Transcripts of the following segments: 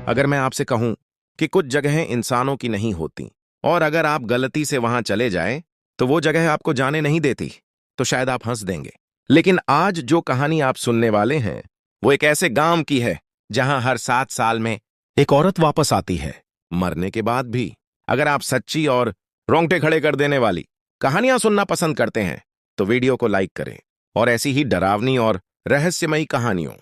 अगर मैं आपसे कहूं कि कुछ जगहें इंसानों की नहीं होती और अगर आप गलती से वहां चले जाएं तो वो जगह आपको जाने नहीं देती, तो शायद आप हंस देंगे। लेकिन आज जो कहानी आप सुनने वाले हैं वो एक ऐसे गांव की है जहां हर 7 साल में एक औरत वापस आती है, मरने के बाद भी। अगर आप सच्ची और रोंगटे खड़े कर देने वाली कहानियां सुनना पसंद करते हैं तो वीडियो को लाइक करें और ऐसी ही डरावनी और रहस्यमयी कहानियों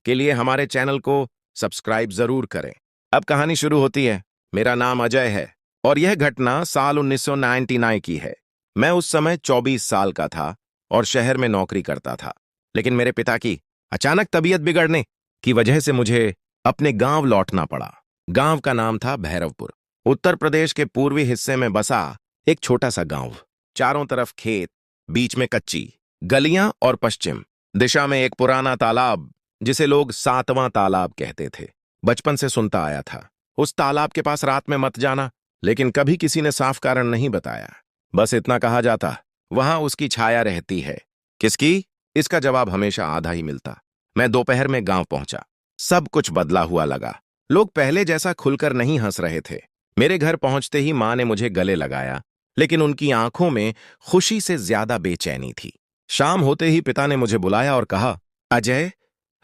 के लिए हमारे चैनल को सब्सक्राइब जरूर करें। अब कहानी शुरू होती है। मेरा नाम अजय है और यह घटना साल 1999 की है। मैं उस समय 24 साल का था और शहर में नौकरी करता था। लेकिन मेरे पिता की अचानक तबीयत बिगड़ने की वजह से मुझे अपने गांव लौटना पड़ा। गांव का नाम था भैरवपुर, उत्तर प्रदेश के पूर्वी हिस्से में बसा एक छोटा सा गांव। चारों तरफ खेत, बीच में कच्ची गलियां और पश्चिम दिशा में एक पुराना तालाब जिसे लोग 7वां तालाब कहते थे। बचपन से सुनता आया था उस तालाब के पास रात में मत जाना, लेकिन कभी किसी ने साफ कारण नहीं बताया। बस इतना कहा जाता, वहां उसकी छाया रहती है। किसकी? इसका जवाब हमेशा आधा ही मिलता। मैं दोपहर में गांव पहुंचा। सब कुछ बदला हुआ लगा। लोग पहले जैसा खुलकर नहीं हंस रहे थे। मेरे घर पहुंचते ही मां ने मुझे गले लगाया, लेकिन उनकी आंखों में खुशी से ज्यादा बेचैनी थी। शाम होते ही पिता ने मुझे बुलाया और कहा, अजय,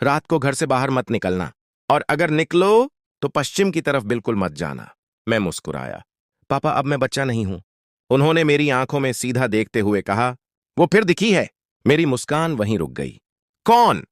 रात को घर से बाहर मत निकलना और अगर निकलो तो पश्चिम की तरफ बिल्कुल मत जाना। मैं मुस्कुराया। पापा, अब मैं बच्चा नहीं हूं। उन्होंने मेरी आंखों में सीधा देखते हुए कहा, वो फिर दिखी है। मेरी मुस्कान वहीं रुक गई। कौन?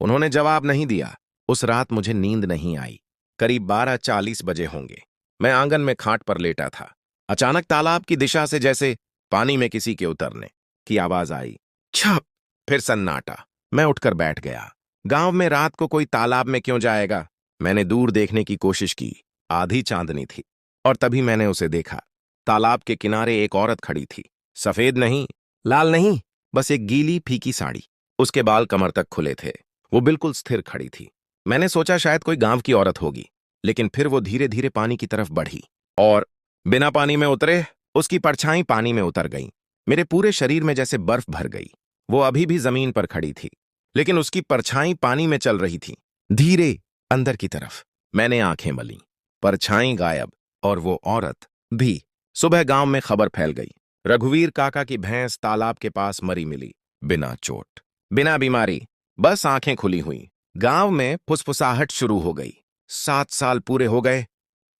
उन्होंने जवाब नहीं दिया। उस रात मुझे नींद नहीं आई। करीब 12:40 बजे होंगे। मैं आंगन में खाट पर लेटा था। अचानक तालाब की दिशा से जैसे पानी में किसी के उतरने की आवाज आई। छप! फिर सन्नाटा। मैं उठकर बैठ गया। गांव में रात को कोई तालाब में क्यों जाएगा? मैंने दूर देखने की कोशिश की। आधी चांदनी थी और तभी मैंने उसे देखा। तालाब के किनारे एक औरत खड़ी थी। सफेद नहीं, लाल नहीं, बस एक गीली फीकी साड़ी। उसके बाल कमर तक खुले थे। वो बिल्कुल स्थिर खड़ी थी। मैंने सोचा शायद कोई गांव की औरत होगी, लेकिन फिर वो धीरे धीरे पानी की तरफ बढ़ी और बिना पानी में उतरे उसकी परछाई पानी में उतर गई। मेरे पूरे शरीर में जैसे बर्फ भर गई। वो अभी भी जमीन पर खड़ी थी, लेकिन उसकी परछाई पानी में चल रही थी, धीरे अंदर की तरफ। मैंने आंखें मली। परछाई गायब और वो औरत भी। सुबह गांव में खबर फैल गई, रघुवीर काका की भैंस तालाब के पास मरी मिली, बिना चोट, बिना बीमारी, बस आंखें खुली हुई। गांव में फुसफुसाहट शुरू हो गई। 7 साल पूरे हो गए,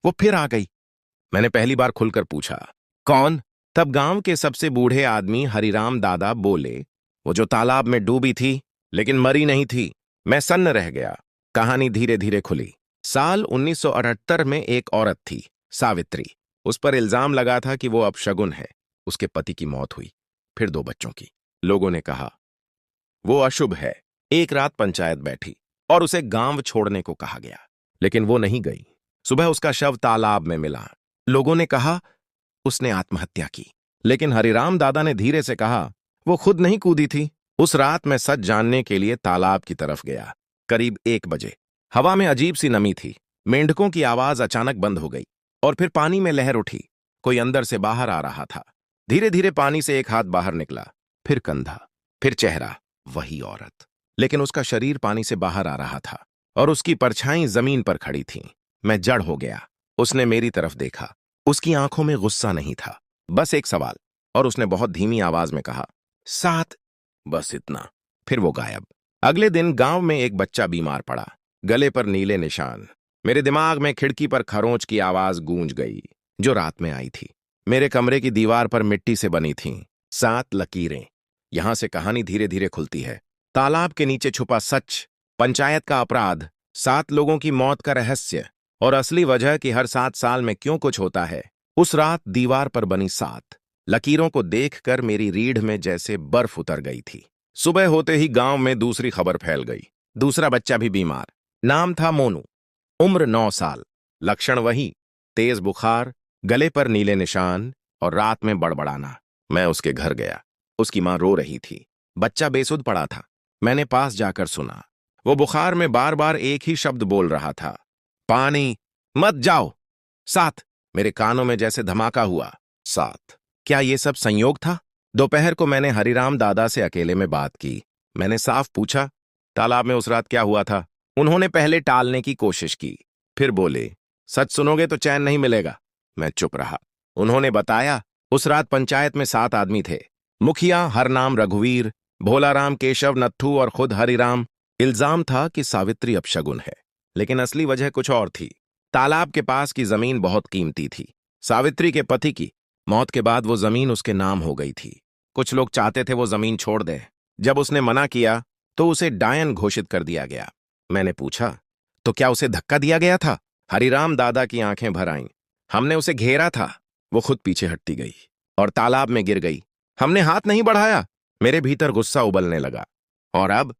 वो फिर आ गई। मैंने पहली बार खुलकर पूछा, कौन? तब गांव के सबसे बूढ़े आदमी हरिराम दादा बोले, वो जो तालाब में डूबी थी लेकिन मरी नहीं थी। मैं सन्न रह गया। कहानी धीरे धीरे खुली। साल 1978 में एक औरत थी, सावित्री। उस पर इल्जाम लगा था कि वो अपशगुन है। उसके पति की मौत हुई, फिर 2 बच्चों की। लोगों ने कहा वो अशुभ है। एक रात पंचायत बैठी और उसे गांव छोड़ने को कहा गया, लेकिन वो नहीं गई। सुबह उसका शव तालाब में मिला। लोगों ने कहा उसने आत्महत्या की, लेकिन हरिराम दादा ने धीरे से कहा वो खुद नहीं कूदी थी। उस रात मैं सच जानने के लिए तालाब की तरफ गया। करीब 1 बजे। हवा में अजीब सी नमी थी। मेंढकों की आवाज अचानक बंद हो गई और फिर पानी में लहर उठी। कोई अंदर से बाहर आ रहा था। धीरे धीरे पानी से एक हाथ बाहर निकला, फिर कंधा, फिर चेहरा। वही औरत, लेकिन उसका शरीर पानी से बाहर आ रहा था और उसकी परछाई जमीन पर खड़ी थी। मैं जड़ हो गया। उसने मेरी तरफ देखा। उसकी आंखों में गुस्सा नहीं था, बस एक सवाल। और उसने बहुत धीमी आवाज में कहा, 7। बस इतना। फिर वो गायब। अगले दिन गांव में एक बच्चा बीमार पड़ा, गले पर नीले निशान। मेरे दिमाग में खिड़की पर खरोंच की आवाज गूंज गई, जो रात में आई थी। मेरे कमरे की दीवार पर मिट्टी से बनी थीं 7 लकीरें। यहां से कहानी धीरे धीरे खुलती है। तालाब के नीचे छुपा सच, पंचायत का अपराध, 7 लोगों की मौत का रहस्य और असली वजह कि हर 7 साल में क्यों कुछ होता है। उस रात दीवार पर बनी 7 लकीरों को देखकर मेरी रीढ़ में जैसे बर्फ उतर गई थी। सुबह होते ही गांव में दूसरी खबर फैल गई। दूसरा बच्चा भी बीमार। नाम था मोनू, उम्र 9 साल। लक्षण वही, तेज बुखार, गले पर नीले निशान और रात में बड़बड़ाना। मैं उसके घर गया। उसकी मां रो रही थी। बच्चा बेसुध पड़ा था। मैंने पास जाकर सुना। वो बुखार में बार बार एक ही शब्द बोल रहा था, पानी, मत जाओ। 7। मेरे कानों में जैसे धमाका हुआ। 7। क्या ये सब संयोग था? दोपहर को मैंने हरिराम दादा से अकेले में बात की। मैंने साफ पूछा, तालाब में उस रात क्या हुआ था? उन्होंने पहले टालने की कोशिश की, फिर बोले, सच सुनोगे तो चैन नहीं मिलेगा। मैं चुप रहा। उन्होंने बताया, उस रात पंचायत में 7 आदमी थे। मुखिया, हरनाम, रघुवीर, भोलाराम, केशव, नत्थू और खुद हरिराम। इल्जाम था कि सावित्री अपशगुन है, लेकिन असली वजह कुछ और थी। तालाब के पास की जमीन बहुत कीमती थी। सावित्री के पति की मौत के बाद वो जमीन उसके नाम हो गई थी। कुछ लोग चाहते थे वो जमीन छोड़ दे। जब उसने मना किया तो उसे डायन घोषित कर दिया गया। मैंने पूछा, तो क्या उसे धक्का दिया गया था? हरिराम दादा की आंखें भर आईं। हमने उसे घेरा था। वो खुद पीछे हटती गई और तालाब में गिर गई। हमने हाथ नहीं बढ़ाया। मेरे भीतर गुस्सा उबलने लगा। और अब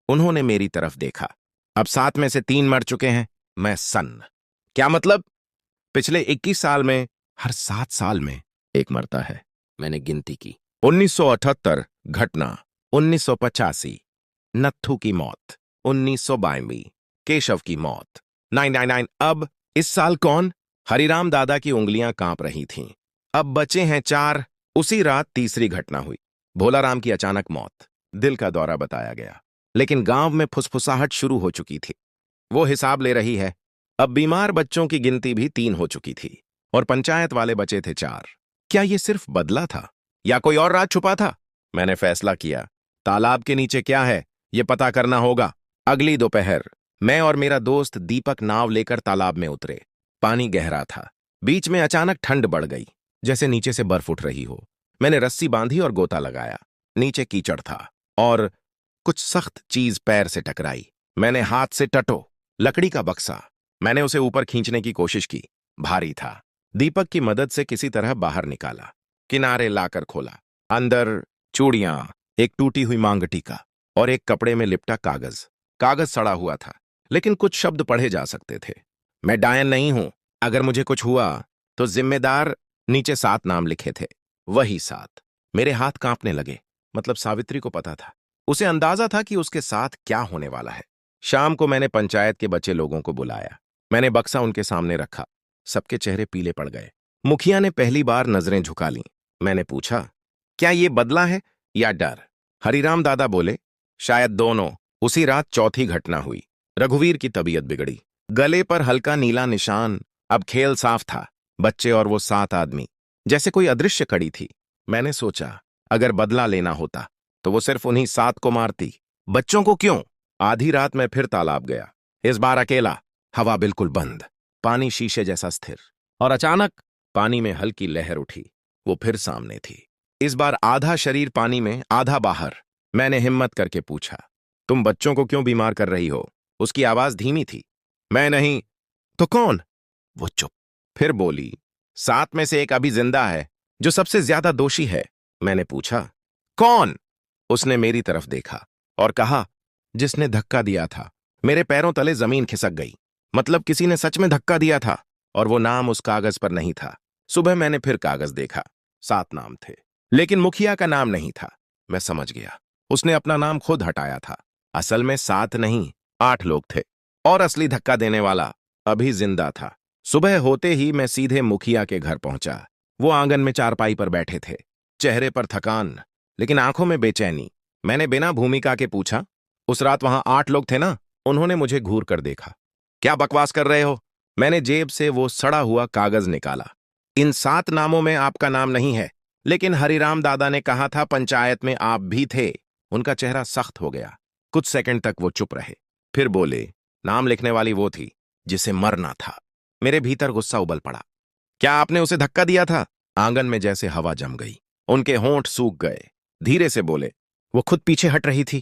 उन्होंने मेरी तरफ देखा। अब 7 में से 3 मर चुके हैं। मैं सन्न। क्या मतलब? पिछले 21 साल में हर 7 साल में एक मरता है। मैंने गिनती की। 1978 घटना, 1985 नत्थू की मौत, 1992 केशव की मौत, 999। अब इस साल कौन? हरिराम दादा की उंगलियां कांप रही थीं। अब बचे हैं 4। उसी रात तीसरी घटना हुई। भोलाराम की अचानक मौत। दिल का दौरा बताया गया, लेकिन गांव में फुसफुसाहट शुरू हो चुकी थी। वो हिसाब ले रही है। अब बीमार बच्चों की गिनती भी 3 हो चुकी थी और पंचायत वाले बचे थे 4। क्या ये सिर्फ बदला था या कोई और राज छुपा था? मैंने फैसला किया, तालाब के नीचे क्या है ये पता करना होगा। अगली दोपहर मैं और मेरा दोस्त दीपक नाव लेकर तालाब में उतरे। पानी गहरा था। बीच में अचानक ठंड बढ़ गई, जैसे नीचे से बर्फ उठ रही हो। मैंने रस्सी बांधी और गोता लगाया। नीचे कीचड़ था और कुछ सख्त चीज पैर से टकराई। मैंने हाथ से टटो, लकड़ी का बक्सा। मैंने उसे ऊपर खींचने की कोशिश की। भारी था। दीपक की मदद से किसी तरह बाहर निकाला। किनारे लाकर खोला। अंदर चूड़ियां, एक टूटी हुई मांग टीका और एक कपड़े में लिपटा कागज। कागज सड़ा हुआ था, लेकिन कुछ शब्द पढ़े जा सकते थे। मैं डायन नहीं हूं। अगर मुझे कुछ हुआ तो जिम्मेदार। नीचे 7 नाम लिखे थे। वही 7। मेरे हाथ कांपने लगे। मतलब सावित्री को पता था। उसे अंदाजा था कि उसके साथ क्या होने वाला है। शाम को मैंने पंचायत के बचे लोगों को बुलाया। मैंने बक्सा उनके सामने रखा। सबके चेहरे पीले पड़ गए। मुखिया ने पहली बार नजरें झुका लीं। मैंने पूछा, क्या ये बदला है या डर? हरिराम दादा बोले, शायद दोनों। उसी रात चौथी घटना हुई। रघुवीर की तबीयत बिगड़ी। गले पर हल्का नीला निशान। अब खेल साफ था। बच्चे और वो 7 आदमी, जैसे कोई अदृश्य कड़ी थी। मैंने सोचा, अगर बदला लेना होता तो वो सिर्फ उन्हीं 7 को मारती। बच्चों को क्यों? आधी रात में फिर तालाब गया। इस बार अकेला। हवा बिल्कुल बंद। पानी शीशे जैसा स्थिर। और अचानक पानी में हल्की लहर उठी। वो फिर सामने थी। इस बार आधा शरीर पानी में, आधा बाहर। मैंने हिम्मत करके पूछा, तुम बच्चों को क्यों बीमार कर रही हो? उसकी आवाज धीमी थी। मैं नहीं। तो कौन? वो चुप। फिर बोली, 7 में से एक अभी जिंदा है, जो सबसे ज्यादा दोषी है। मैंने पूछा, कौन? उसने मेरी तरफ देखा और कहा, जिसने धक्का दिया था। मेरे पैरों तले जमीन खिसक गई। मतलब किसी ने सच में धक्का दिया था और वो नाम उस कागज पर नहीं था। सुबह मैंने फिर कागज देखा। 7 नाम थे, लेकिन मुखिया का नाम नहीं था। मैं समझ गया, उसने अपना नाम खुद हटाया था। असल में 7 नहीं, 8 लोग थे और असली धक्का देने वाला अभी जिंदा था। सुबह होते ही मैं सीधे मुखिया के घर पहुंचा। वो आंगन में चारपाई पर बैठे थे। चेहरे पर थकान, लेकिन आंखों में बेचैनी। मैंने बिना भूमिका के पूछा, उस रात वहां 8 लोग थे ना? उन्होंने मुझे घूर कर देखा। क्या बकवास कर रहे हो? मैंने जेब से वो सड़ा हुआ कागज निकाला। इन 7 नामों में आपका नाम नहीं है, लेकिन हरिराम दादा ने कहा था पंचायत में आप भी थे। उनका चेहरा सख्त हो गया। कुछ सेकंड तक वो चुप रहे, फिर बोले, नाम लिखने वाली वो थी जिसे मरना था। मेरे भीतर गुस्सा उबल पड़ा। क्या आपने उसे धक्का दिया था? आंगन में जैसे हवा जम गई। उनके होंठ सूख गए। धीरे से बोले, वो खुद पीछे हट रही थी।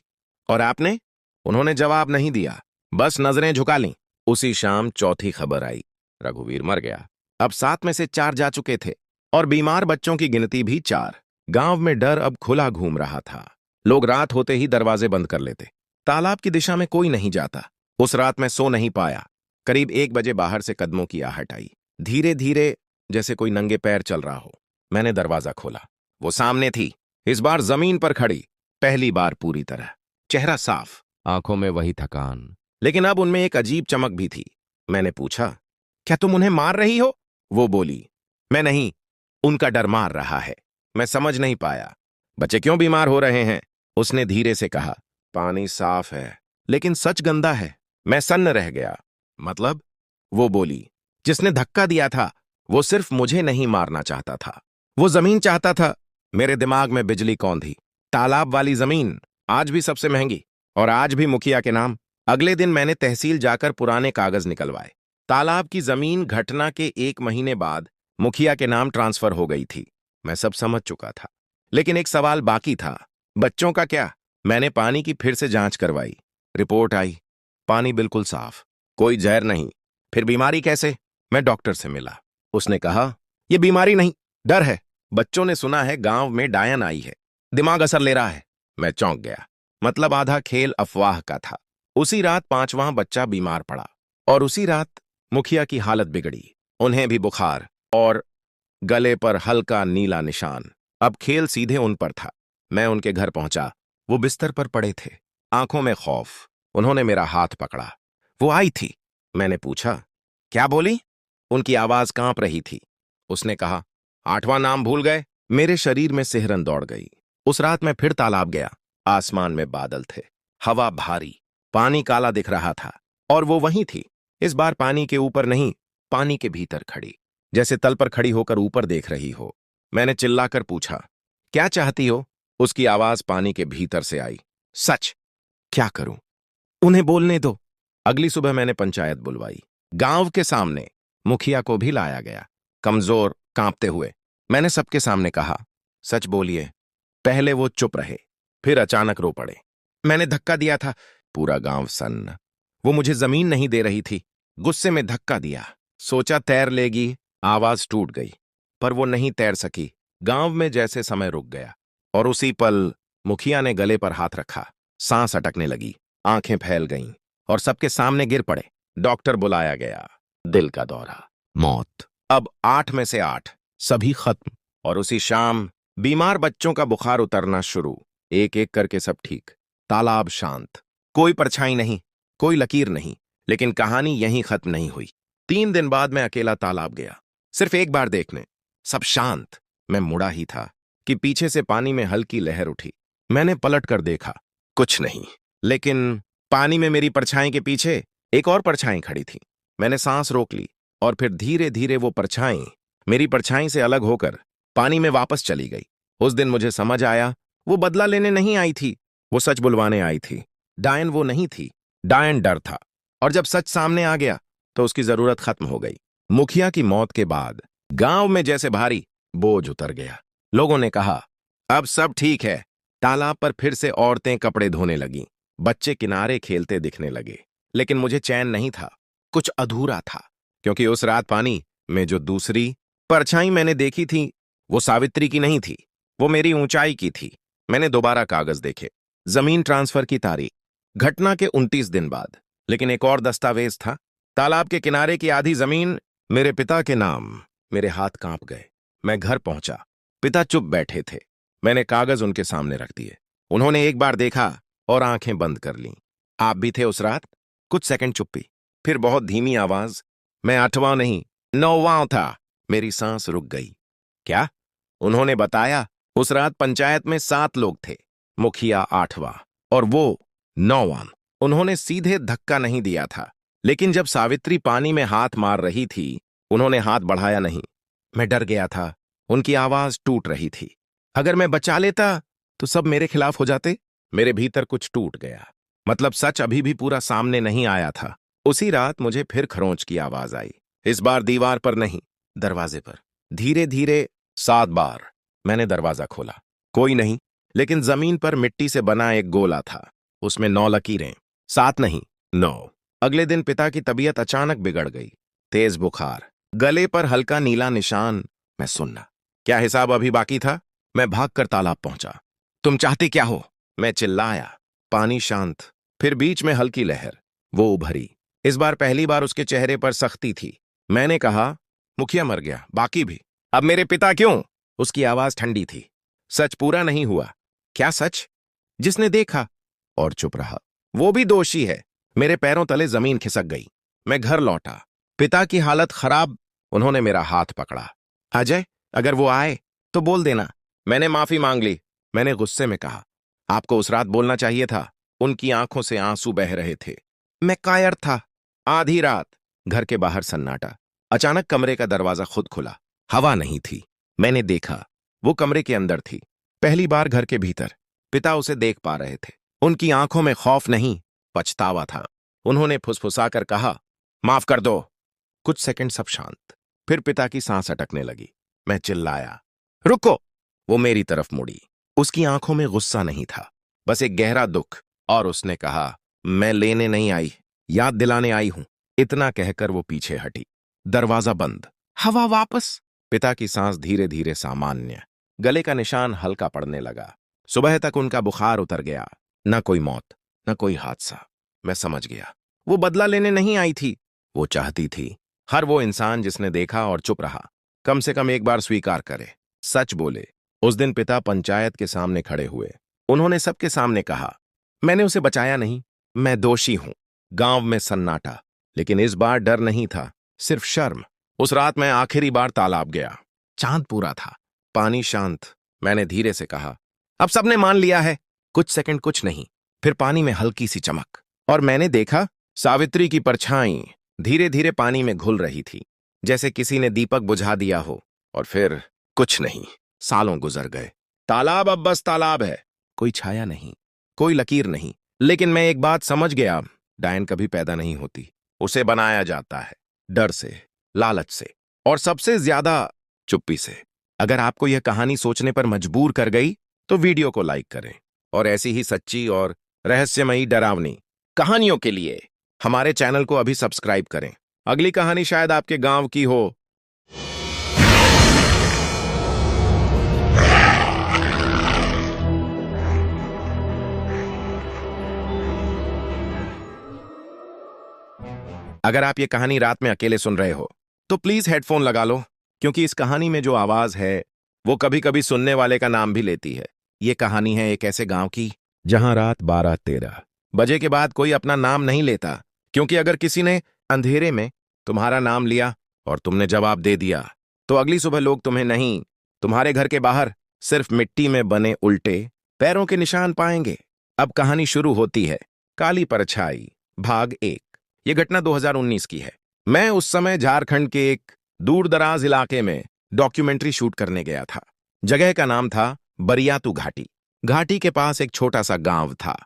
और आपने? उन्होंने जवाब नहीं दिया, बस नजरें झुका लीं। उसी शाम चौथी खबर आई, रघुवीर मर गया। अब 7 में से 4 जा चुके थे और बीमार बच्चों की गिनती भी 4। गांव में डर अब खुला घूम रहा था। लोग रात होते ही दरवाजे बंद कर लेते। तालाब की दिशा में कोई नहीं जाता। उस रात मैं सो नहीं पाया। करीब 1 बजे बाहर से कदमों की आहट आई। धीरे धीरे, जैसे कोई नंगे पैर चल रहा हो। मैंने दरवाजा खोला। वो सामने थी, इस बार जमीन पर खड़ी। पहली बार पूरी तरह। चेहरा साफ, आंखों में वही थकान, लेकिन अब उनमें एक अजीब चमक भी थी। मैंने पूछा, क्या तुम उन्हें मार रही हो? वो बोली, मैं नहीं, उनका डर मार रहा है। मैं समझ नहीं पाया। बच्चे क्यों बीमार हो रहे हैं? उसने धीरे से कहा, पानी साफ है, लेकिन सच गंदा है। मैं सन्न रह गया। मतलब? वो बोली, जिसने धक्का दिया था वो सिर्फ मुझे नहीं मारना चाहता था, वो जमीन चाहता था। मेरे दिमाग में बिजली कौन थी? तालाब वाली जमीन, आज भी सबसे महंगी, और आज भी मुखिया के नाम। अगले दिन मैंने तहसील जाकर पुराने कागज निकलवाए। तालाब की जमीन घटना के 1 महीने बाद मुखिया के नाम ट्रांसफर हो गई थी। मैं सब समझ चुका था, लेकिन एक सवाल बाकी था। बच्चों का क्या? मैंने पानी की फिर से जांच करवाई। रिपोर्ट आई, पानी बिल्कुल साफ, कोई जहर नहीं। फिर बीमारी कैसे? मैं डॉक्टर से मिला। उसने कहा, यह बीमारी नहीं, डर है। बच्चों ने सुना है गांव में डायन आई है, दिमाग असर ले रहा है। मैं चौंक गया। मतलब आधा खेल अफवाह का था। उसी रात 5वां बच्चा बीमार पड़ा, और उसी रात मुखिया की हालत बिगड़ी। उन्हें भी बुखार और गले पर हल्का नीला निशान। अब खेल सीधे उन पर था। मैं उनके घर पहुंचा। वो बिस्तर पर पड़े थे, आंखों में खौफ। उन्होंने मेरा हाथ पकड़ा। वो आई थी। मैंने पूछा, क्या बोली? उनकी आवाज कांप रही थी। उसने कहा, 8वां नाम भूल गए? मेरे शरीर में सिहरन दौड़ गई। उस रात मैं फिर तालाब गया। आसमान में बादल थे, हवा भारी, पानी काला दिख रहा था, और वो वहीं थी। इस बार पानी के ऊपर नहीं, पानी के भीतर खड़ी, जैसे तल पर खड़ी होकर ऊपर देख रही हो। मैंने चिल्लाकर पूछा, क्या चाहती हो? उसकी आवाज पानी के भीतर से आई, सच। क्या करूं? उन्हें बोलने दो। अगली सुबह मैंने पंचायत बुलवाई। गांव के सामने मुखिया को भी लाया गया। कमजोर, कांपते हुए मैंने सबके सामने कहा, सच बोलिए। पहले वो चुप रहे, फिर अचानक रो पड़े। मैंने धक्का दिया था। पूरा गांव सन्न। वो मुझे जमीन नहीं दे रही थी। गुस्से में धक्का दिया। सोचा तैर लेगी। आवाज टूट गई, पर वो नहीं तैर सकी। गांव में जैसे समय रुक गया, और उसी पल मुखिया ने गले पर हाथ रखा। सांस अटकने लगी, आंखें फैल गईं, और सबके सामने गिर पड़े। डॉक्टर बुलाया गया। दिल का दौरा, मौत। अब 8 में से 8, सभी खत्म। और उसी शाम बीमार बच्चों का बुखार उतरना शुरू। एक एक करके सब ठीक। तालाब शांत, कोई परछाई नहीं, कोई लकीर नहीं। लेकिन कहानी यहीं खत्म नहीं हुई। 3 दिन बाद मैं अकेला तालाब गया, सिर्फ एक बार देखने। सब शांत। मैं मुड़ा ही था कि पीछे से पानी में हल्की लहर उठी। मैंने पलट कर देखा, कुछ नहीं। लेकिन पानी में मेरी परछाई के पीछे एक और परछाई खड़ी थी। मैंने सांस रोक ली, और फिर धीरे धीरे वो परछाई मेरी परछाई से अलग होकर पानी में वापस चली गई। उस दिन मुझे समझ आया, वो बदला लेने नहीं आई थी, वो सच बुलवाने आई थी। डायन वो नहीं थी, डायन डर था। और जब सच सामने आ गया तो उसकी जरूरत खत्म हो गई। मुखिया की मौत के बाद गांव में जैसे भारी बोझ उतर गया। लोगों ने कहा, अब सब ठीक है। तालाब पर फिर से औरतें कपड़े धोने लगीं, बच्चे किनारे खेलते दिखने लगे। लेकिन मुझे चैन नहीं था, कुछ अधूरा था। क्योंकि उस रात पानी में जो दूसरी परछाई मैंने देखी थी, वो सावित्री की नहीं थी, वो मेरी ऊंचाई की थी। मैंने दोबारा कागज देखे। जमीन ट्रांसफर की तारीख, घटना के 29 दिन बाद। लेकिन एक और दस्तावेज था, तालाब के किनारे की आधी जमीन मेरे पिता के नाम। मेरे हाथ कांप गए। मैं घर पहुंचा। पिता चुप बैठे थे। मैंने कागज उनके सामने रख दिए। उन्होंने एक बार देखा और आंखें बंद कर लीं। आप भी थे उस रात? कुछ सेकंड चुप्पी, फिर बहुत धीमी आवाज, मैं 8वां नहीं, 9वां था। मेरी सांस रुक गई। क्या? उन्होंने बताया, उस रात पंचायत में 7 लोग थे, मुखिया 8वां और वो 9वां। उन्होंने सीधे धक्का नहीं दिया था, लेकिन जब सावित्री पानी में हाथ मार रही थी, उन्होंने हाथ बढ़ाया नहीं। मैं डर गया था। उनकी आवाज टूट रही थी। अगर मैं बचा लेता तो सब मेरे खिलाफ हो जाते। मेरे भीतर कुछ टूट गया। मतलब सच अभी भी पूरा सामने नहीं आया था। उसी रात मुझे फिर खरोंच की आवाज आई। इस बार दीवार पर नहीं, दरवाजे पर। धीरे धीरे 7 बार। मैंने दरवाजा खोला, कोई नहीं। लेकिन जमीन पर मिट्टी से बना एक गोला था, उसमें 9 लकीरें। 7 नहीं, 9। अगले दिन पिता की तबीयत अचानक बिगड़ गई। तेज बुखार, गले पर हल्का नीला निशान। मैं सुनना, क्या हिसाब अभी बाकी था? मैं भागकर तालाब पहुंचा। तुम चाहते क्या हो? मैं चिल्लाया। पानी शांत, फिर बीच में हल्की लहर। वो उभरी। इस बार पहली बार उसके चेहरे पर सख्ती थी। मैंने कहा, मुखिया मर गया, बाकी भी। अब मेरे पिता क्यों? उसकी आवाज ठंडी थी। सच पूरा नहीं हुआ। क्या सच? जिसने देखा। और चुप रहा। वो भी दोषी है। मेरे पैरों तले जमीन खिसक गई। मैं घर लौटा। पिता की हालत खराब। उन्होंने मेरा हाथ पकड़ा। अजय, अगर वो आए तो बोल देना। मैंने माफी मांग ली। मैंने गुस्से में कहा, आपको उस रात बोलना चाहिए था। उनकी आंखों से आंसू बह रहे थे। मैं कायर था। आधी रात, घर के बाहर सन्नाटा। अचानक कमरे का दरवाजा खुद खुला। हवा नहीं थी। मैंने देखा, वो कमरे के अंदर थी। पहली बार घर के भीतर। पिता उसे देख पा रहे थे। उनकी आंखों में खौफ नहीं, पछतावा था। उन्होंने फुसफुसाकर कहा, माफ कर दो। कुछ सेकंड सब शांत। फिर पिता की सांस अटकने लगी। मैं चिल्लाया, रुको। वो मेरी तरफ मुड़ी। उसकी आंखों में गुस्सा नहीं था, बस एक गहरा दुख। और उसने कहा, मैं लेने नहीं आई, याद दिलाने आई हूं। इतना कहकर वो पीछे हटी। दरवाजा बंद। हवा वापस। पिता की सांस धीरे धीरे सामान्य। गले का निशान हल्का पड़ने लगा। सुबह तक उनका बुखार उतर गया। न कोई मौत, न कोई हादसा। मैं समझ गया, वो बदला लेने नहीं आई थी। वो चाहती थी हर वो इंसान जिसने देखा और चुप रहा, कम से कम एक बार स्वीकार करे, सच बोले। उस दिन पिता पंचायत के सामने खड़े हुए। उन्होंने सबके सामने कहा, मैंने उसे बचाया नहीं, मैं दोषी हूं। गांव में सन्नाटा, लेकिन इस बार डर नहीं था, सिर्फ शर्म। उस रात मैं आखिरी बार तालाब गया। चांद पूरा था, पानी शांत। मैंने धीरे से कहा, अब सबने मान लिया है। कुछ सेकंड कुछ नहीं, फिर पानी में हल्की सी चमक, और मैंने देखा सावित्री की परछाई धीरे धीरे पानी में घुल रही थी, जैसे किसी ने दीपक बुझा दिया हो। और फिर कुछ नहीं। सालों गुजर गए। तालाब अब बस तालाब है, कोई छाया नहीं, कोई लकीर नहीं। लेकिन मैं एक बात समझ गया, डायन कभी पैदा नहीं होती, उसे बनाया जाता है। डर से, लालच से, और सबसे ज्यादा चुप्पी से। अगर आपको यह कहानी सोचने पर मजबूर कर गई तो वीडियो को लाइक करें, और ऐसी ही सच्ची और रहस्यमयी डरावनी कहानियों के लिए हमारे चैनल को अभी सब्सक्राइब करें। अगली कहानी शायद आपके गांव की हो। अगर आप ये कहानी रात में अकेले सुन रहे हो तो प्लीज हेडफोन लगा लो, क्योंकि इस कहानी में जो आवाज है वो कभी कभी सुनने वाले का नाम भी लेती है। ये कहानी है एक ऐसे गांव की जहां रात 12-13 बजे के बाद कोई अपना नाम नहीं लेता, क्योंकि अगर किसी ने अंधेरे में तुम्हारा नाम लिया और तुमने जवाब दे दिया तो अगली सुबह लोग तुम्हें नहीं, तुम्हारे घर के बाहर सिर्फ मिट्टी में बने उल्टे पैरों के निशान पाएंगे। अब कहानी शुरू होती है। काली परछाई, भाग 1। यह घटना 2019 की है। मैं उस समय झारखंड के एक दूर दराज इलाके में डॉक्यूमेंट्री शूट करने गया था। जगह का नाम था बरियातू घाटी। घाटी के पास एक छोटा सा गांव था,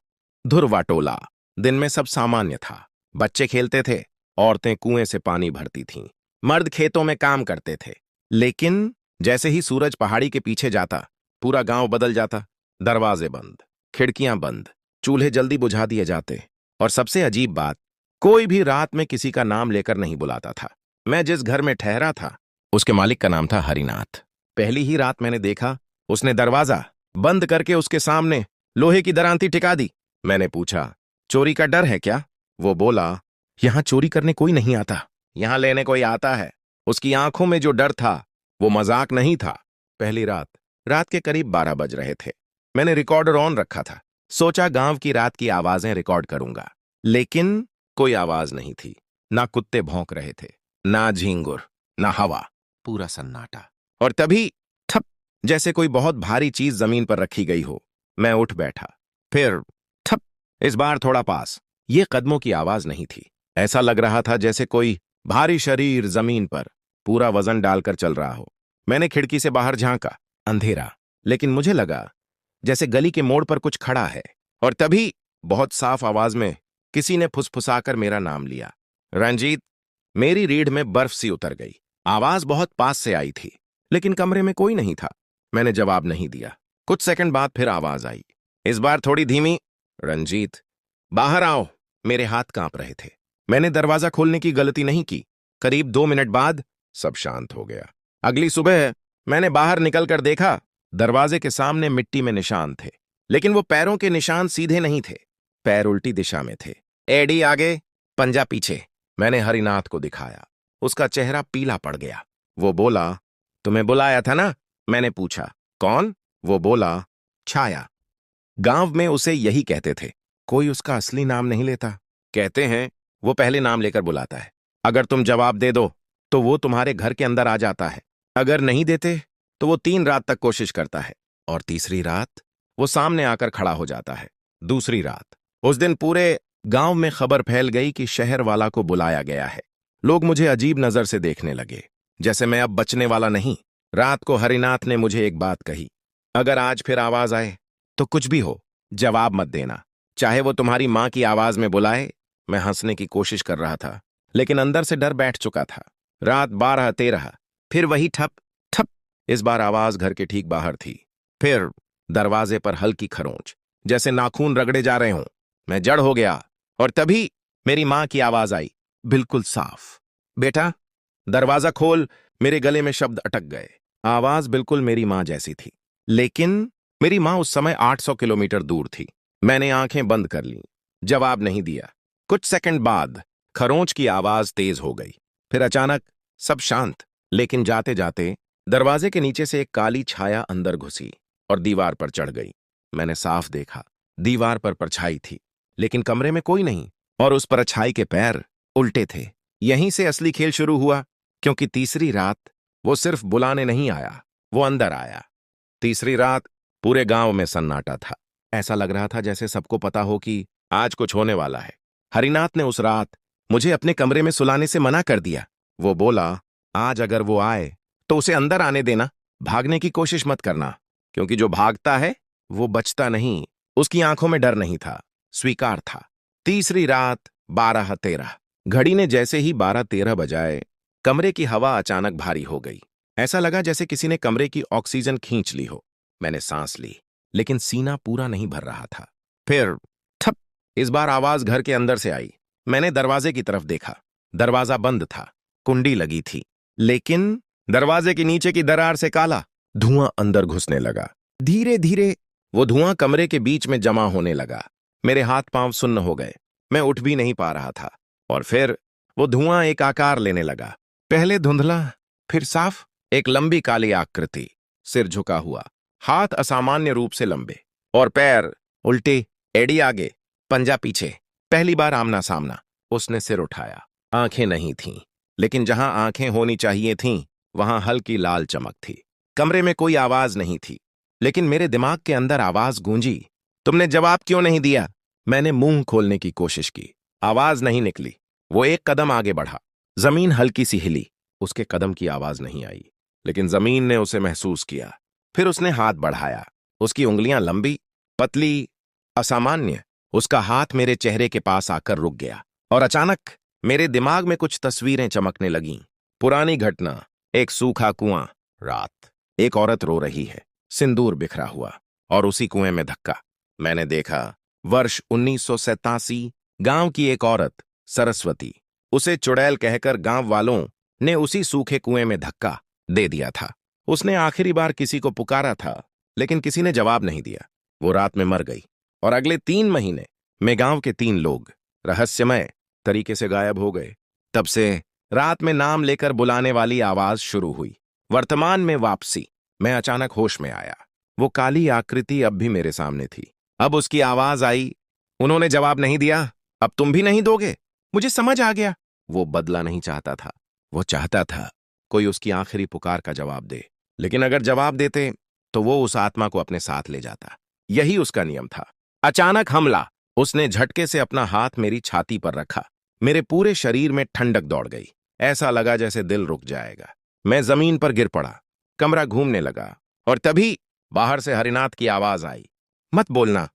धुरवा टोला। दिन में सब सामान्य था। बच्चे खेलते थे, औरतें कुएं से पानी भरती थीं, मर्द खेतों में काम करते थे। लेकिन जैसे ही सूरज पहाड़ी के पीछे जाता, पूरा गांव बदल जाता। दरवाजे बंद, खिड़कियां बंद, चूल्हे जल्दी बुझा दिए जाते, और सबसे अजीब बात, कोई भी रात में किसी का नाम लेकर नहीं बुलाता था। मैं जिस घर में ठहरा था उसके मालिक का नाम था हरिनाथ। पहली ही रात मैंने देखा उसने दरवाजा बंद करके उसके सामने लोहे की दरांती टिका दी। मैंने पूछा, चोरी का डर है क्या? वो बोला, यहां चोरी करने कोई नहीं आता, यहां लेने कोई आता है। उसकी आंखों में जो डर था वो मजाक नहीं था। पहली रात के करीब 12 बज रहे थे। मैंने रिकॉर्डर ऑन रखा था। सोचा गांव की रात की आवाजें रिकॉर्ड करूंगा। लेकिन कोई आवाज नहीं थी। ना कुत्ते भौंक रहे थे, ना झींगुर, ना हवा, पूरा सन्नाटा। और तभी ठप, जैसे कोई बहुत भारी चीज जमीन पर रखी गई हो। मैं उठ बैठा। फिर ठप, इस बार थोड़ा पास। ये कदमों की आवाज नहीं थी। ऐसा लग रहा था जैसे कोई भारी शरीर जमीन पर पूरा वजन डालकर चल रहा हो। मैंने खिड़की से बाहर झांका। अंधेरा, लेकिन मुझे लगा जैसे गली के मोड़ पर कुछ खड़ा है। और तभी बहुत साफ आवाज में किसी ने फुसफुसाकर मेरा नाम लिया, रंजीत। मेरी रीढ़ में बर्फ सी उतर गई। आवाज बहुत पास से आई थी, लेकिन कमरे में कोई नहीं था। मैंने जवाब नहीं दिया। कुछ सेकंड बाद फिर आवाज आई, इस बार थोड़ी धीमी, रंजीत बाहर आओ। मेरे हाथ कांप रहे थे। मैंने दरवाजा खोलने की गलती नहीं की। करीब 2 मिनट बाद सब शांत हो गया। अगली सुबह मैंने बाहर निकलकर देखा, दरवाजे के सामने मिट्टी में निशान थे, लेकिन वो पैरों के निशान सीधे नहीं थे, पैर उल्टी दिशा में थे। एडी आगे, पंजा पीछे। मैंने हरिनाथ को दिखाया। उसका चेहरा पीला पड़ गया। वो बोला, तुम्हें बुलाया था ना? मैंने पूछा, कौन? वो बोला, छाया। गांव में उसे यही कहते थे। कोई उसका असली नाम नहीं लेता। कहते हैं वो पहले नाम लेकर बुलाता है। अगर तुम जवाब दे दो तो वो तुम्हारे घर के अंदर आ जाता है। अगर नहीं देते तो वो 3 रात तक कोशिश करता है, और तीसरी रात वो सामने आकर खड़ा हो जाता है। दूसरी रात, उस दिन पूरे गांव में खबर फैल गई कि शहर वाला को बुलाया गया है। लोग मुझे अजीब नजर से देखने लगे, जैसे मैं अब बचने वाला नहीं। रात को हरिनाथ ने मुझे एक बात कही, अगर आज फिर आवाज आए तो कुछ भी हो, जवाब मत देना, चाहे वो तुम्हारी मां की आवाज में बुलाए। मैं हंसने की कोशिश कर रहा था, लेकिन अंदर से डर बैठ चुका था। रात 12:13, फिर वही ठप ठप। इस बार आवाज घर के ठीक बाहर थी। फिर दरवाजे पर हल्की खरोंच, जैसे नाखून रगड़े जा रहे हों। मैं जड़ हो गया, और तभी मेरी मां की आवाज आई, बिल्कुल साफ, बेटा दरवाजा खोल। मेरे गले में शब्द अटक गए। आवाज बिल्कुल मेरी मां जैसी थी, लेकिन मेरी मां उस समय 800 किलोमीटर दूर थी। मैंने आंखें बंद कर लीं, जवाब नहीं दिया। कुछ सेकंड बाद खरोंच की आवाज तेज हो गई। फिर अचानक सब शांत, लेकिन जाते जाते दरवाजे के नीचे से एक काली छाया अंदर घुसी और दीवार पर चढ़ गई। मैंने साफ देखा, दीवार पर परछाई थी, लेकिन कमरे में कोई नहीं, और उस परछाई के पैर उल्टे थे। यहीं से असली खेल शुरू हुआ, क्योंकि तीसरी रात वो सिर्फ बुलाने नहीं आया, वो अंदर आया। तीसरी रात पूरे गांव में सन्नाटा था। ऐसा लग रहा था जैसे सबको पता हो कि आज कुछ होने वाला है। हरिनाथ ने उस रात मुझे अपने कमरे में सुलाने से मना कर दिया। वो बोला, आज अगर वो आए तो उसे अंदर आने देना, भागने की कोशिश मत करना, क्योंकि जो भागता है वो बचता नहीं। उसकी आंखों में डर नहीं था, स्वीकार था। तीसरी रात 12:13। घड़ी ने जैसे ही 12:13 बजाए, कमरे की हवा अचानक भारी हो गई। ऐसा लगा जैसे किसी ने कमरे की ऑक्सीजन खींच ली हो। मैंने सांस ली, लेकिन सीना पूरा नहीं भर रहा था। फिर ठप, इस बार आवाज घर के अंदर से आई। मैंने दरवाजे की तरफ देखा। दरवाजा बंद था, कुंडी लगी थी, लेकिन दरवाजे के नीचे की दरार से काला धुआं अंदर घुसने लगा। धीरे धीरे वो धुआं कमरे के बीच में जमा होने लगा। मेरे हाथ पांव सुन्न हो गए, मैं उठ भी नहीं पा रहा था। और फिर वो धुआं एक आकार लेने लगा, पहले धुंधला, फिर साफ। एक लंबी काली आकृति, सिर झुका हुआ, हाथ असामान्य रूप से लंबे, और पैर उल्टे, एड़ी आगे, पंजा पीछे। पहली बार आमना सामना। उसने सिर उठाया। आंखें नहीं थीं, लेकिन जहां आंखें होनी चाहिए थीं, वहां हल्की लाल चमक थी। कमरे में कोई आवाज नहीं थी, लेकिन मेरे दिमाग के अंदर आवाज गूंजी, तुमने जवाब क्यों नहीं दिया? मैंने मुंह खोलने की कोशिश की, आवाज नहीं निकली। वो एक कदम आगे बढ़ा, जमीन हल्की सी हिली। उसके कदम की आवाज नहीं आई, लेकिन जमीन ने उसे महसूस किया। फिर उसने हाथ बढ़ाया, उसकी उंगलियां लंबी, पतली, असामान्य। उसका हाथ मेरे चेहरे के पास आकर रुक गया, और अचानक मेरे दिमाग में कुछ तस्वीरें चमकने लगीं। पुरानी घटना, एक सूखा कुआं, रात, एक औरत रो रही है, सिंदूर बिखरा हुआ, और उसी कुएं में धक्का। मैंने देखा, वर्ष 1987, गांव की एक औरत, सरस्वती, उसे चुड़ैल कहकर गांव वालों ने उसी सूखे कुएं में धक्का दे दिया था। उसने आखिरी बार किसी को पुकारा था, लेकिन किसी ने जवाब नहीं दिया। वो रात में मर गई, और अगले 3 महीने में गांव के 3 लोग रहस्यमय तरीके से गायब हो गए। तब से रात में नाम लेकर बुलाने वाली आवाज शुरू हुई। वर्तमान में वापसी। मैं अचानक होश में आया। वो काली आकृति अब भी मेरे सामने थी। अब उसकी आवाज आई, उन्होंने जवाब नहीं दिया, अब तुम भी नहीं दोगे? मुझे समझ आ गया, वो बदला नहीं चाहता था। वो चाहता था कोई उसकी आखिरी पुकार का जवाब दे, लेकिन अगर जवाब देते तो वो उस आत्मा को अपने साथ ले जाता। यही उसका नियम था। अचानक हमला। उसने झटके से अपना हाथ मेरी छाती पर रखा। मेरे पूरे शरीर में ठंडक दौड़ गई। ऐसा लगा जैसे दिल रुक जाएगा। मैं जमीन पर गिर पड़ा। कमरा घूमने लगा, और तभी बाहर से हरिनाथ की आवाज आई, मत बोलना।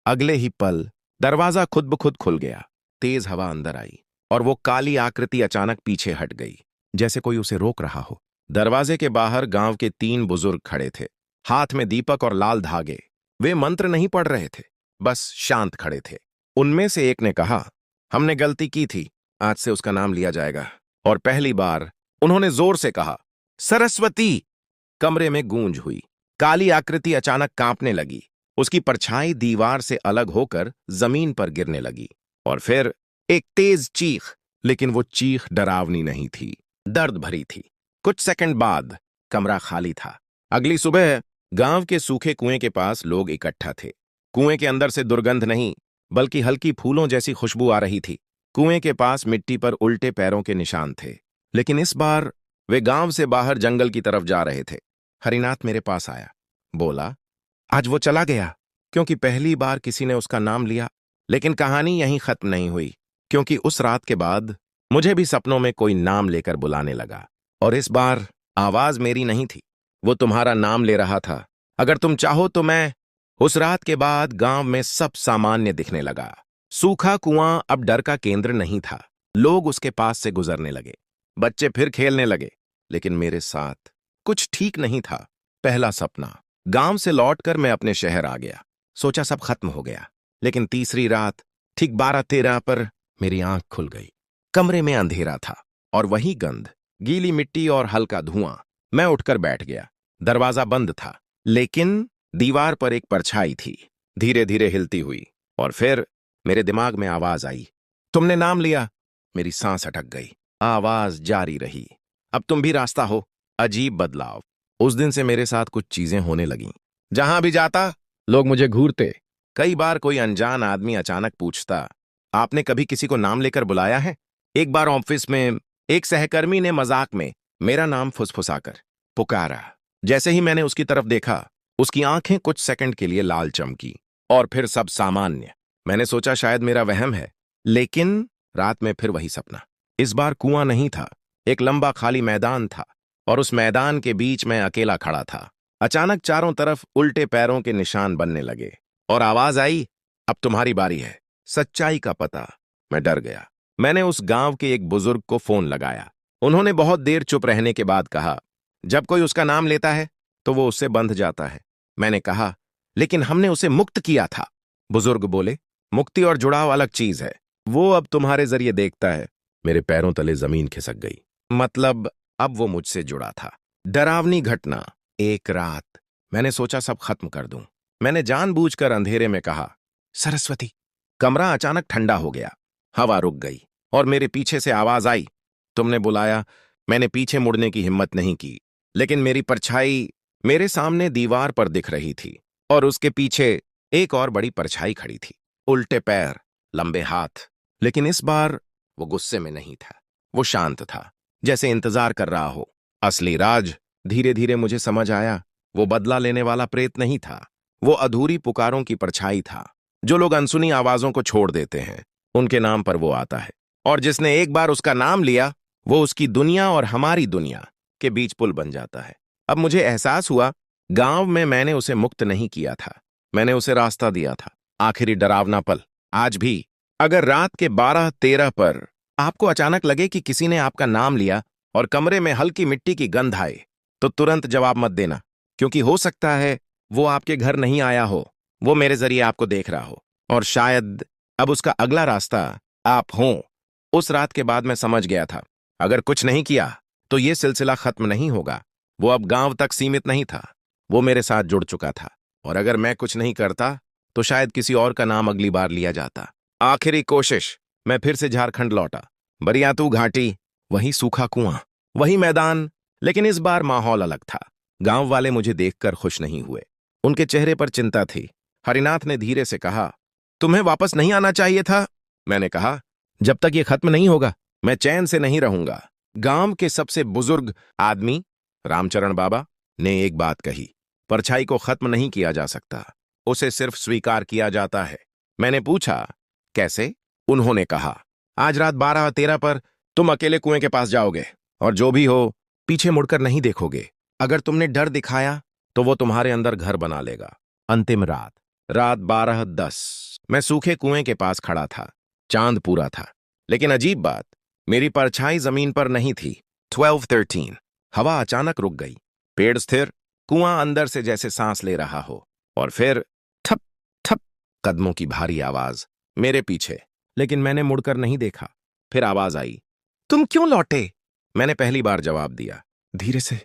अगले ही पल दरवाजा खुद ब खुद खुल गया। तेज हवा अंदर आई, और वो काली आकृति अचानक पीछे हट गई, जैसे कोई उसे रोक रहा हो। दरवाजे के बाहर गांव के 3 बुजुर्ग खड़े थे, हाथ में दीपक और लाल धागे। वे मंत्र नहीं पढ़ रहे थे, बस शांत खड़े थे। उनमें से एक ने कहा, हमने गलती की थी, आज से उसका नाम लिया जाएगा। और पहली बार उन्होंने जोर से कहा, सरस्वती। कमरे में गूंज हुई। काली आकृति अचानक कांपने लगी। उसकी परछाई दीवार से अलग होकर जमीन पर गिरने लगी। और फिर एक तेज चीख, लेकिन वो चीख डरावनी नहीं थी, दर्द भरी थी। कुछ सेकंड बाद कमरा खाली था। अगली सुबह गांव के सूखे कुएं के पास लोग इकट्ठा थे। कुएं के अंदर से दुर्गंध नहीं, बल्कि हल्की फूलों जैसी खुशबू आ रही थी। कुएं के पास मिट्टी पर उल्टे पैरों के निशान थे, लेकिन इस बार वे गांव से बाहर जंगल की तरफ जा रहे थे। हरिनाथ मेरे पास आया, बोला, आज वो चला गया, क्योंकि पहली बार किसी ने उसका नाम लिया। लेकिन कहानी यहीं खत्म नहीं हुई, क्योंकि उस रात के बाद मुझे भी सपनों में कोई नाम लेकर बुलाने लगा, और इस बार आवाज मेरी नहीं थी, वो तुम्हारा नाम ले रहा था। अगर तुम चाहो तो मैं। उस रात के बाद गांव में सब सामान्य दिखने लगा। सूखा कुआं अब डर का केंद्र नहीं था। लोग उसके पास से गुजरने लगे, बच्चे फिर खेलने लगे, लेकिन मेरे साथ कुछ ठीक नहीं था। पहला सपना। गांव से लौटकर मैं अपने शहर आ गया। सोचा सब खत्म हो गया, लेकिन तीसरी रात ठीक 12-13 पर मेरी आंख खुल गई। कमरे में अंधेरा था और वही गंध, गीली मिट्टी और हल्का धुआं। मैं उठकर बैठ गया। दरवाजा बंद था, लेकिन दीवार पर एक परछाई थी, धीरे धीरे हिलती हुई। और फिर मेरे दिमाग में आवाज आई, तुमने नाम लिया। मेरी सांस अटक गई। आवाज जारी रही, अब तुम भी रास्ता हो। अजीब बदलाव। उस दिन से मेरे साथ कुछ चीजें होने लगीं। जहां भी जाता लोग मुझे घूरते। कई बार कोई अनजान आदमी अचानक पूछता, आपने कभी किसी को नाम लेकर बुलाया है? एक बार ऑफिस में एक सहकर्मी ने मजाक में मेरा नाम फुसफुसाकर पुकारा। जैसे ही मैंने उसकी तरफ देखा, उसकी आंखें कुछ सेकंड के लिए लाल चमकी, और फिर सब सामान्य। मैंने सोचा शायद मेरा वहम है, लेकिन रात में फिर वही सपना। इस बार कुआं नहीं था, एक लंबा खाली मैदान था, और उस मैदान के बीच में अकेला खड़ा था। अचानक चारों तरफ उल्टे पैरों के निशान बनने लगे, और आवाज आई, अब तुम्हारी बारी है। सच्चाई का पता। मैं डर गया। मैंने उस गांव के एक बुजुर्ग को फोन लगाया। उन्होंने बहुत देर चुप रहने के बाद कहा, जब कोई उसका नाम लेता है तो वो उससे बंध जाता है। मैंने कहा, लेकिन हमने उसे मुक्त किया था। बुजुर्ग बोले, मुक्ति और जुड़ाव अलग चीज है। वो अब तुम्हारे जरिए देखता है। मेरे पैरों तले जमीन खिसक गई। मतलब अब वो मुझसे जुड़ा था। डरावनी घटना। एक रात मैंने सोचा सब खत्म कर दूं। मैंने जानबूझकर अंधेरे में कहा, सरस्वती। कमरा अचानक ठंडा हो गया, हवा रुक गई, और मेरे पीछे से आवाज आई, तुमने बुलाया। मैंने पीछे मुड़ने की हिम्मत नहीं की, लेकिन मेरी परछाई मेरे सामने दीवार पर दिख रही थी, और उसके पीछे एक और बड़ी परछाई खड़ी थी। उल्टे पैर, लंबे हाथ। लेकिन इस बार वो गुस्से में नहीं था, वो शांत था, जैसे इंतजार कर रहा हो। असली राज धीरे धीरे मुझे समझ आया। वो बदला लेने वाला प्रेत नहीं था, वो अधूरी पुकारों की परछाई था। जो लोग अनसुनी आवाजों को छोड़ देते हैं, उनके नाम पर वो आता है, और जिसने एक बार उसका नाम लिया, वो उसकी दुनिया और हमारी दुनिया के बीच पुल बन जाता है। अब मुझे एहसास हुआ, गांव में मैंने उसे मुक्त नहीं किया था, मैंने उसे रास्ता दिया था। आखिरी डरावना पल। आज भी अगर रात के 12-13 पर आपको अचानक लगे कि किसी ने आपका नाम लिया और कमरे में हल्की मिट्टी की गंध आए, तो तुरंत जवाब मत देना, क्योंकि हो सकता है वो आपके घर नहीं आया हो, वो मेरे जरिए आपको देख रहा हो, और शायद अब उसका अगला रास्ता आप हों। उस रात के बाद मैं समझ गया था, अगर कुछ नहीं किया तो ये सिलसिला खत्म नहीं होगा। वो अब गांव तक सीमित नहीं था, वो मेरे साथ जुड़ चुका था, और अगर मैं कुछ नहीं करता तो शायद किसी और का नाम अगली बार लिया जाता। आखिरी कोशिश। मैं फिर से झारखंड लौटा। बरियातू घाटी, वही सूखा कुआं, वही मैदान, लेकिन इस बार माहौल अलग था। गांव वाले मुझे देखकर खुश नहीं हुए, उनके चेहरे पर चिंता थी। हरिनाथ ने धीरे से कहा, तुम्हें वापस नहीं आना चाहिए था। मैंने कहा, जब तक ये खत्म नहीं होगा मैं चैन से नहीं रहूंगा। गांव के सबसे बुजुर्ग आदमी, रामचरण बाबा, ने एक बात कही, परछाई को खत्म नहीं किया जा सकता, उसे सिर्फ स्वीकार किया जाता है। मैंने पूछा, कैसे? उन्होंने कहा, आज रात 12-13 पर तुम अकेले कुएं के पास जाओगे, और जो भी हो पीछे मुड़कर नहीं देखोगे। अगर तुमने डर दिखाया तो वो तुम्हारे अंदर घर बना लेगा। अंतिम रात, रात 12:10। मैं सूखे कुएं के पास खड़ा था। चांद पूरा था, लेकिन अजीब बात, मेरी परछाई जमीन पर नहीं थी। 12:13। हवा अचानक रुक गई, पेड़ स्थिर, कुआं अंदर से जैसे सांस ले रहा हो, और फिर ठप ठप कदमों की भारी आवाज मेरे पीछे। लेकिन मैंने मुड़कर नहीं देखा। फिर आवाज आई, तुम क्यों लौटे? मैंने पहली बार जवाब दिया, धीरे से,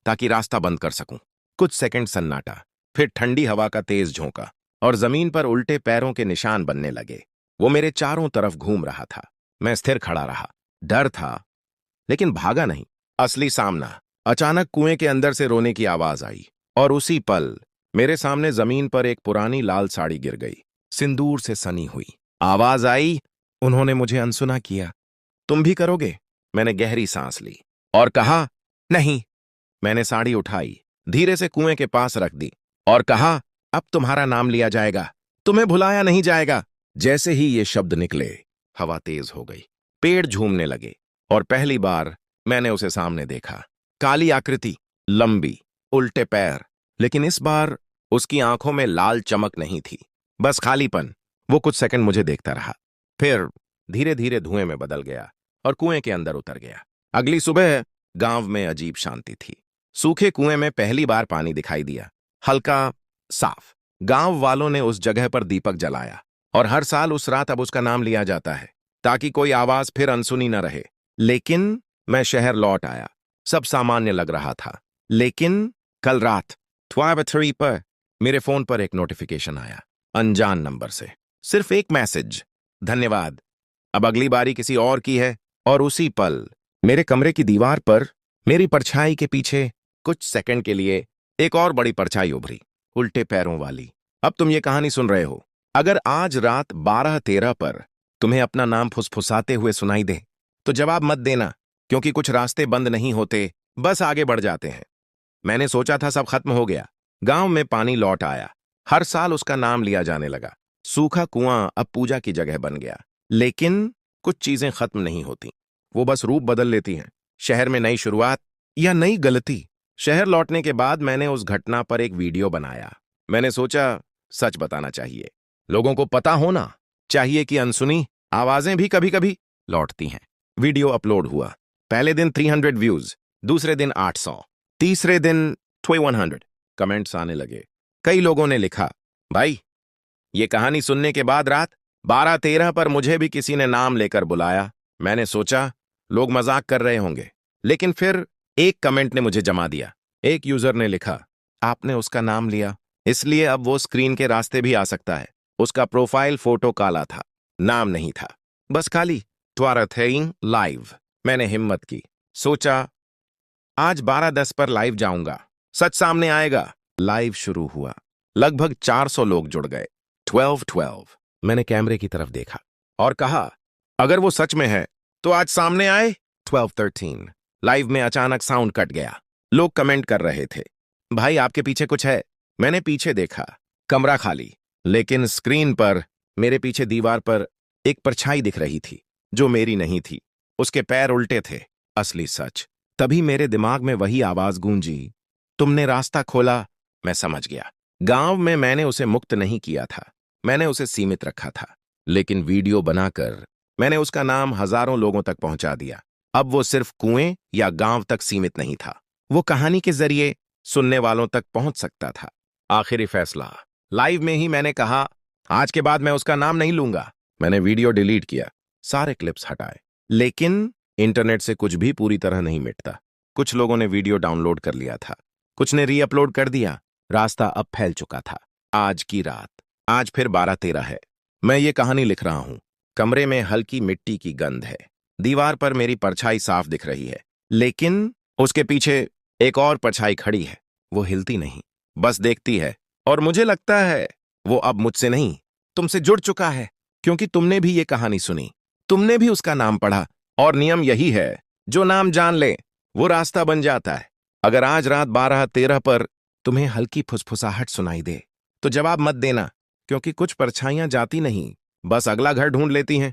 ताकि रास्ता बंद कर सकूं। कुछ सेकंड सन्नाटा, फिर ठंडी हवा का तेज झोंका, और जमीन पर उल्टे पैरों के निशान बनने लगे। वो मेरे चारों तरफ घूम रहा था। मैं स्थिर खड़ा रहा। डर था, लेकिन भागा नहीं। असली सामना। अचानक कुएं के अंदर से रोने की आवाज आई, और उसी पल मेरे सामने जमीन पर एक पुरानी लाल साड़ी गिर गई, सिंदूर से सनी हुई। आवाज आई, उन्होंने मुझे अनसुना किया, तुम भी करोगे? मैंने गहरी सांस ली और कहा, नहीं। मैंने साड़ी उठाई, धीरे से कुएं के पास रख दी, और कहा, अब तुम्हारा नाम लिया जाएगा, तुम्हें भुलाया नहीं जाएगा। जैसे ही ये शब्द निकले, हवा तेज हो गई, पेड़ झूमने लगे और पहली बार मैंने उसे सामने देखा। काली आकृति, लंबी, उल्टे पैर, लेकिन इस बार उसकी आंखों में लाल चमक नहीं थी, बस खालीपन। वो कुछ सेकंड मुझे देखता रहा, फिर धीरे धीरे धुएं में बदल गया और कुएं के अंदर उतर गया। अगली सुबह गांव में अजीब शांति थी। सूखे कुएं में पहली बार पानी दिखाई दिया, हल्का, साफ। गांव वालों ने उस जगह पर दीपक जलाया और हर साल उस रात अब उसका नाम लिया जाता है ताकि कोई आवाज फिर अनसुनी न रहे। लेकिन मैं शहर लौट आया, सब सामान्य लग रहा था। लेकिन कल रात 12 पर मेरे फोन पर एक नोटिफिकेशन आया, अनजान नंबर से। सिर्फ एक मैसेज, धन्यवाद, अब अगली बारी किसी और की है। और उसी पल मेरे कमरे की दीवार पर मेरी परछाई के पीछे कुछ सेकंड के लिए एक और बड़ी परछाई उभरी, उल्टे पैरों वाली। अब तुम ये कहानी सुन रहे हो। अगर आज रात 12:13 पर तुम्हें अपना नाम फुसफुसाते हुए सुनाई दे तो जवाब मत देना, क्योंकि कुछ रास्ते बंद नहीं होते, बस आगे बढ़ जाते हैं। मैंने सोचा था सब खत्म हो गया। गांव में पानी लौट आया, हर साल उसका नाम लिया जाने लगा। सूखा कुआं अब पूजा की जगह बन गया। लेकिन कुछ चीजें खत्म नहीं होती, वो बस रूप बदल लेती हैं। शहर में नई शुरुआत या नई गलती। शहर लौटने के बाद मैंने उस घटना पर एक वीडियो बनाया। मैंने सोचा सच बताना चाहिए, लोगों को पता होना चाहिए कि अनसुनी आवाजें भी कभी कभी लौटती हैं। वीडियो अपलोड हुआ। पहले दिन 300 व्यूज, दूसरे दिन 800, तीसरे दिन 2100 कमेंट्स आने लगे। कई लोगों ने लिखा, भाई ये कहानी सुनने के बाद रात 12:13 पर मुझे भी किसी ने नाम लेकर बुलाया। मैंने सोचा लोग मजाक कर रहे होंगे, लेकिन फिर एक कमेंट ने मुझे जमा दिया। एक यूजर ने लिखा, आपने उसका नाम लिया, इसलिए अब वो स्क्रीन के रास्ते भी आ सकता है। उसका प्रोफाइल फोटो काला था, नाम नहीं था, बस खाली त्वारथेइंग लाइव। मैंने हिम्मत की, सोचा आज 12:10 पर लाइव जाऊंगा, सच सामने आएगा। लाइव शुरू हुआ, लगभग 400 लोग जुड़ गए। 12:12 मैंने कैमरे की तरफ देखा और कहा, अगर वो सच में है तो आज सामने आए। 12:13 लाइव में अचानक साउंड कट गया। लोग कमेंट कर रहे थे, भाई आपके पीछे कुछ है। मैंने पीछे देखा, कमरा खाली, लेकिन स्क्रीन पर मेरे पीछे दीवार पर एक परछाई दिख रही थी जो मेरी नहीं थी। उसके पैर उल्टे थे, असली सच। तभी मेरे दिमाग में वही आवाज गूंजी, तुमने रास्ता खोला। मैं समझ गया। गांव में मैंने उसे मुक्त नहीं किया था, मैंने उसे सीमित रखा था। लेकिन वीडियो बनाकर मैंने उसका नाम हजारों लोगों तक पहुंचा दिया। अब वो सिर्फ कुएं या गांव तक सीमित नहीं था, वो कहानी के जरिए सुनने वालों तक पहुंच सकता था। आखिरी फैसला, लाइव में ही मैंने कहा, आज के बाद मैं उसका नाम नहीं लूंगा। मैंने वीडियो डिलीट किया, सारे क्लिप्स हटाए। लेकिन इंटरनेट से कुछ भी पूरी तरह नहीं मिटता। कुछ लोगों ने वीडियो डाउनलोड कर लिया था, कुछ ने रीअपलोड कर दिया। रास्ता अब फैल चुका था। आज की रात, आज फिर 12:13 है। मैं ये कहानी लिख रहा हूं। कमरे में हल्की मिट्टी की गंध है, दीवार पर मेरी परछाई साफ दिख रही है, लेकिन उसके पीछे एक और परछाई खड़ी है। वो हिलती नहीं, बस देखती है। और मुझे लगता है वो अब मुझसे नहीं, तुमसे जुड़ चुका है, क्योंकि तुमने भी ये कहानी सुनी, तुमने भी उसका नाम पढ़ा। और नियम यही है, जो नाम जान ले वो रास्ता बन जाता है। अगर आज रात 12:13 पर तुम्हें हल्की फुसफुसाहट सुनाई दे तो जवाब मत देना, क्योंकि कुछ परछाइयां जाती नहीं, बस अगला घर ढूंढ लेती हैं।